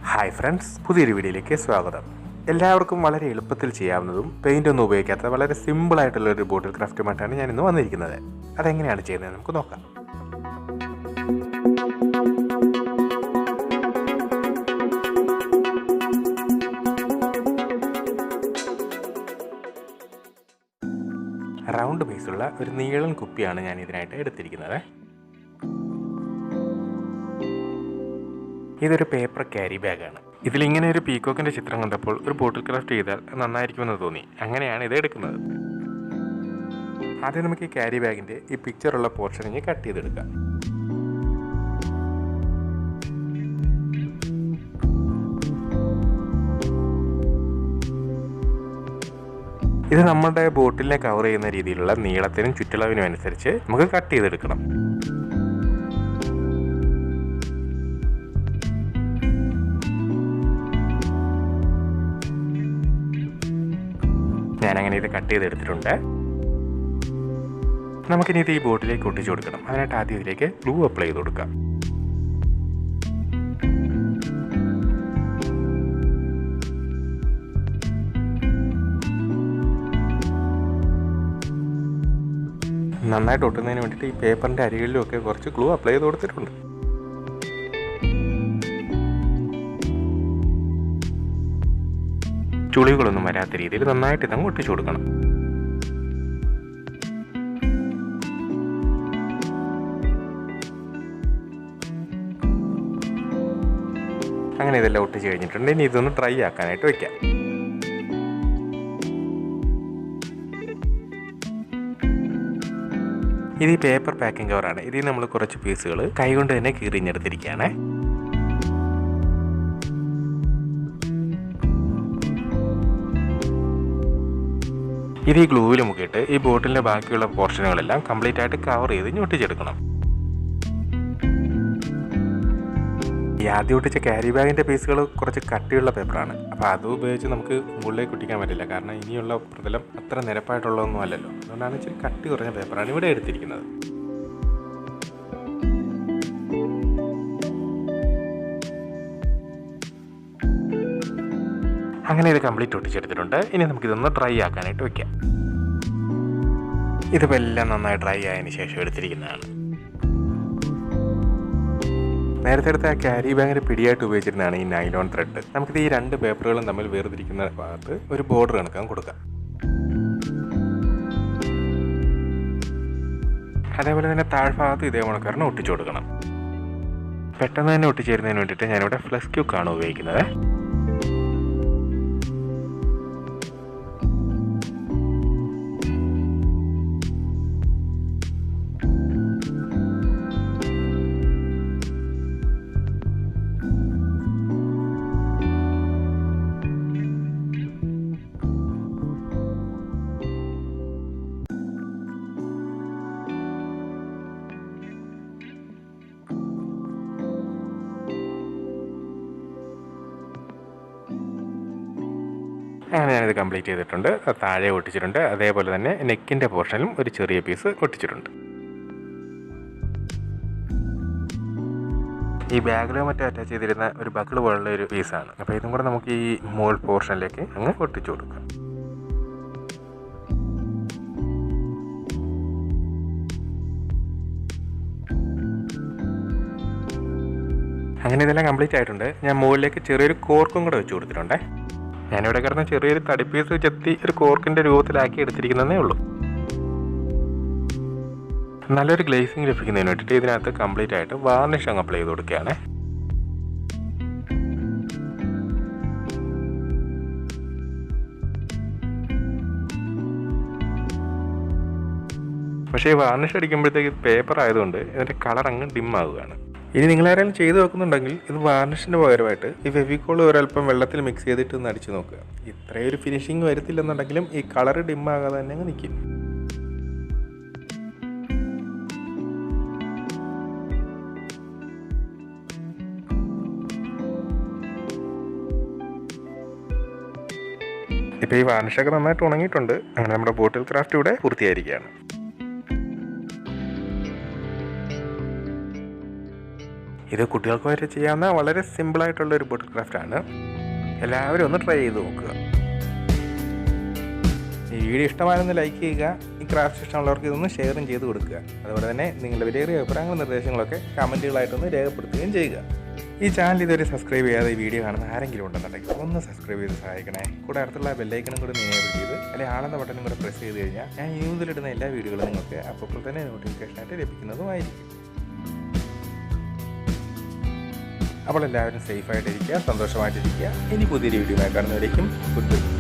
Hi friends, പുതിയൊരു വീഡിയോയിലേക്ക് സ്വാഗതം. എല്ലാവർക്കും വളരെ എളുപ്പത്തിൽ ചെയ്യാവുന്നതും പെയിൻ്റ് ഒന്നും ഉപയോഗിക്കാത്ത വളരെ സിമ്പിളായിട്ടുള്ള ഒരു ബോട്ടിൽ ക്രാഫ്റ്റുമായിട്ടാണ് ഞാനിന്ന് വന്നിരിക്കുന്നത്. അതെങ്ങനെയാണ് ചെയ്യുന്നത് നമുക്ക് നോക്കാം. റൗണ്ട് ബേസുള്ള ഒരു നീളൻ കുപ്പിയാണ് ഞാൻ ഇതിനായിട്ട് എടുത്തിരിക്കുന്നത്. ഇതൊരു പേപ്പർ ക്യാരി ബാഗാണ്. ഇതിലിങ്ങനെ ഒരു പീക്കോക്കിൻ്റെ ചിത്രം കണ്ടപ്പോൾ ഒരു ബോട്ടിൽ ക്രാഫ്റ്റ് ചെയ്താൽ നന്നായിരിക്കുമെന്ന് തോന്നി. അങ്ങനെയാണ് ഇത് എടുക്കുന്നത്. ആദ്യം നമുക്ക് ഈ ക്യാരി ബാഗിൻ്റെ ഈ പിക്ചറുള്ള പോർഷൻ ഇനി കട്ട് ചെയ്തെടുക്കാം. ഇത് നമ്മുടെ ബോട്ടിലിനെ കവർ ചെയ്യുന്ന രീതിയിലുള്ള നീളത്തിനും ചുറ്റളവിനും അനുസരിച്ച് നമുക്ക് കട്ട് ചെയ്തെടുക്കണം. ഞാനങ്ങനെ ഇത് കട്ട് ചെയ്തെടുത്തിട്ടുണ്ട്. നമുക്കിനി ഇത് ഈ ബോട്ടിലേക്ക് ഒട്ടിച്ചു കൊടുക്കണം. അതിനായിട്ട് ആദ്യം ഇതിലേക്ക് ഗ്ലൂ അപ്ലൈ ചെയ്ത് കൊടുക്കാം. നന്നായിട്ട് ഒട്ടുന്നതിന് വേണ്ടിയിട്ട് ഈ പേപ്പറിൻ്റെ അരികളിലുമൊക്കെ കുറച്ച് ഗ്ലൂ അപ്ലൈ ചെയ്ത് കൊടുത്തിട്ടുണ്ട്. ചുളികളൊന്നും വരാത്ത രീതിയിൽ നന്നായിട്ട് ഇതങ്ങ് ഒട്ടിച്ചു കൊടുക്കണം. അങ്ങനെ ഇതെല്ലാം ഒട്ടിച്ച് കഴിഞ്ഞിട്ടുണ്ട്. ഇനി ഇതൊന്ന് ഡ്രൈ ആക്കാനായിട്ട് വയ്ക്കാം. ഇത് ഈ പേപ്പർ പാക്കിംഗ് കവറാണ്. ഇതിൽ നമ്മൾ കുറച്ച് പീസുകൾ കൈകൊണ്ട് തന്നെ കീറിഞ്ഞെടുത്തിരിക്കുകയാണ്. ഇത് ഈ ഗ്ലൂവിൽ മുക്കിയിട്ട് ഈ ബോട്ടിലിൻ്റെ ബാക്കിയുള്ള പോർഷനുകളെല്ലാം കംപ്ലീറ്റ് ആയിട്ട് കവർ ചെയ്ത് ഒട്ടിച്ചെടുക്കണം. ഈ ആദ്യം ഒട്ടിച്ച ക്യാരി ബാഗിൻ്റെ പീസുകൾ കുറച്ച് കട്ടിയുള്ള പേപ്പറാണ്. അപ്പോൾ അത് ഉപയോഗിച്ച് നമുക്ക് മുകളിലേക്ക് ഒട്ടിക്കാൻ പറ്റില്ല. കാരണം ഇനിയുള്ള പ്രതലം അത്ര നിരപ്പായിട്ടുള്ളതൊന്നും അല്ലല്ലോ. അതുകൊണ്ടാണ് ഇച്ചിരി കട്ടി കുറഞ്ഞ പേപ്പറാണ് ഇവിടെ എടുത്തിരിക്കുന്നത്. അങ്ങനെ ഇത് കംപ്ലീറ്റ് ഒട്ടിച്ചെടുത്തിട്ടുണ്ട്. ഇനി നമുക്കിതൊന്ന് ഡ്രൈ ആക്കാനായിട്ട് വയ്ക്കാം. ഇതിപ്പോൾ എല്ലാം നന്നായി ഡ്രൈ ആയതിനു ശേഷം എടുത്തിരിക്കുന്നതാണ്. നേരത്തെ എടുത്ത ആ ക്യാരി ബാഗിന് പിടിയായിട്ട് ഉപയോഗിച്ചിരുന്നതാണ് ഈ നൈലോൺ ത്രെഡ്. നമുക്കിത് ഈ രണ്ട് പേപ്പറുകളും തമ്മിൽ വേർതിരിക്കുന്ന ഭാഗത്ത് ഒരു ബോർഡർ കണക്കാൻ കൊടുക്കാം. അതേപോലെ തന്നെ താഴ്ഭാഗത്ത് ഇതേ കണക്കാരണം ഒട്ടിച്ചു കൊടുക്കണം. പെട്ടെന്ന് തന്നെ ഒട്ടിച്ചേരുന്നതിന് വേണ്ടിയിട്ട് ഞാനിവിടെ ഫ്ലെക്സ് ക്യൂക്കാണ് ഉപയോഗിക്കുന്നത്. അങ്ങനെ ഞാനിത് കംപ്ലീറ്റ് ചെയ്തിട്ടുണ്ട്. താഴെ ഒട്ടിച്ചിട്ടുണ്ട്. അതേപോലെ തന്നെ നെക്കിൻ്റെ പോർഷനിലും ഒരു ചെറിയ പീസ് ഒട്ടിച്ചിട്ടുണ്ട്. ഈ ബാഗിലോ മറ്റോ അറ്റാച്ച് ചെയ്തിരുന്ന ഒരു ബക്കിൾ പോലുള്ള ഒരു പീസാണ്. അപ്പോൾ ഇതും കൂടെ നമുക്ക് ഈ മോൾ പോർഷനിലേക്ക് അങ്ങ് ഒട്ടിച്ചു കൊടുക്കാം. അങ്ങനെ ഇതെല്ലാം കംപ്ലീറ്റ് ആയിട്ടുണ്ട്. ഞാൻ മുകളിലേക്ക് ചെറിയൊരു കോർക്കും കൂടെ വെച്ച് കൊടുത്തിട്ടുണ്ട്. ഞാനിവിടെ കിടന്ന് ചെറിയൊരു തടിപ്പീസ് ചെത്തി ഒരു കോർക്കിൻ്റെ രൂപത്തിലാക്കി എടുത്തിരിക്കുന്നതേ ഉള്ളൂ. നല്ലൊരു ഗ്ലേസിങ് ലഭിക്കുന്നതിന് വേണ്ടിയിട്ട് ഇതിനകത്ത് കംപ്ലീറ്റ് ആയിട്ട് വാർണിഷ് അങ്ങ് അപ്ലൈ ചെയ്ത് കൊടുക്കുകയാണ്. പക്ഷേ ഈ വാർണിഷ് അടിക്കുമ്പോഴത്തേക്ക് പേപ്പർ ആയതുകൊണ്ട് ഇതിൻ്റെ കളർ അങ്ങ് ഡിം ആവുകയാണ്. ഇനി നിങ്ങളാരെങ്കിലും ചെയ്ത് വെക്കുന്നുണ്ടെങ്കിൽ ഇത് വാർണിഷിൻ്റെ പകരമായിട്ട് ഈ ഫെവിക്കോൾ ഒരല്പം വെള്ളത്തിൽ മിക്സ് ചെയ്തിട്ട് ഒന്ന് അടിച്ച് നോക്കുക. ഇത്രയും ഒരു ഫിനിഷിങ് വരത്തില്ലെന്നുണ്ടെങ്കിലും ഈ കളർ ഡിം ആകാതെ തന്നെ അങ്ങ് നിൽക്കും. ഇപ്പോൾ ഈ വാർണിഷൊക്കെ നന്നായിട്ട് ഉണങ്ങിയിട്ടുണ്ട്. അങ്ങനെ നമ്മുടെ ബോട്ടിൽ ക്രാഫ്റ്റ് ഇവിടെ പൂർത്തിയായിരിക്കുകയാണ്. ഇത് കുട്ടികൾക്ക് വരെ ചെയ്യാവുന്ന വളരെ സിമ്പിളായിട്ടുള്ള ഒരു ബോട്ടിൽ ക്രാഫ്റ്റാണ്. എല്ലാവരും ഒന്ന് ട്രൈ ചെയ്ത് നോക്കുക. ഈ വീഡിയോ ഇഷ്ടമായെന്ന് ലൈക്ക് ചെയ്യുക. ഈ ക്രാഫ്റ്റ് ഇഷ്ടമുള്ളവർക്ക് ഇതൊന്ന് ഷെയറും ചെയ്ത് കൊടുക്കുക. അതുപോലെ തന്നെ നിങ്ങളുടെ വിലയേറിയ അഭിപ്രായങ്ങളും നിർദ്ദേശങ്ങളൊക്കെ കമൻറ്റുകളായിട്ടൊന്ന് രേഖപ്പെടുത്തുകയും ചെയ്യുക. ഈ ചാനൽ ഇതുവരെ സബ്സ്ക്രൈബ് ചെയ്യാതെ ഈ വീഡിയോ കാണുന്ന ആരെങ്കിലും ഉണ്ടെന്നുണ്ടെങ്കിൽ ഒന്ന് സബ്സ്ക്രൈബ് ചെയ്ത് സഹായിക്കണേ. കൂടെ അടുത്തുള്ള ബെല്ലൈക്കനും കൂടി എനേബിൾ ചെയ്ത് അല്ലെങ്കിൽ ആളെന്ന ബട്ടനും കൂടെ പ്രസ് ചെയ്ത് കഴിഞ്ഞാൽ ഞാൻ യൂസിലിടുന്ന എല്ലാ വീഡിയോകളും നിങ്ങൾക്ക് അപ്പോൾ തന്നെ നോട്ടിഫിക്കേഷനായിട്ട് ലഭിക്കുന്നതുമായിരിക്കും. അപ്പോൾ എല്ലാവരും സേഫായിട്ടിരിക്കുക, സന്തോഷമായിട്ടിരിക്കുക. ഇനി പുതിയൊരു വീഡിയോ കാണുന്നവരേക്കും ഗുഡ് ബൈ.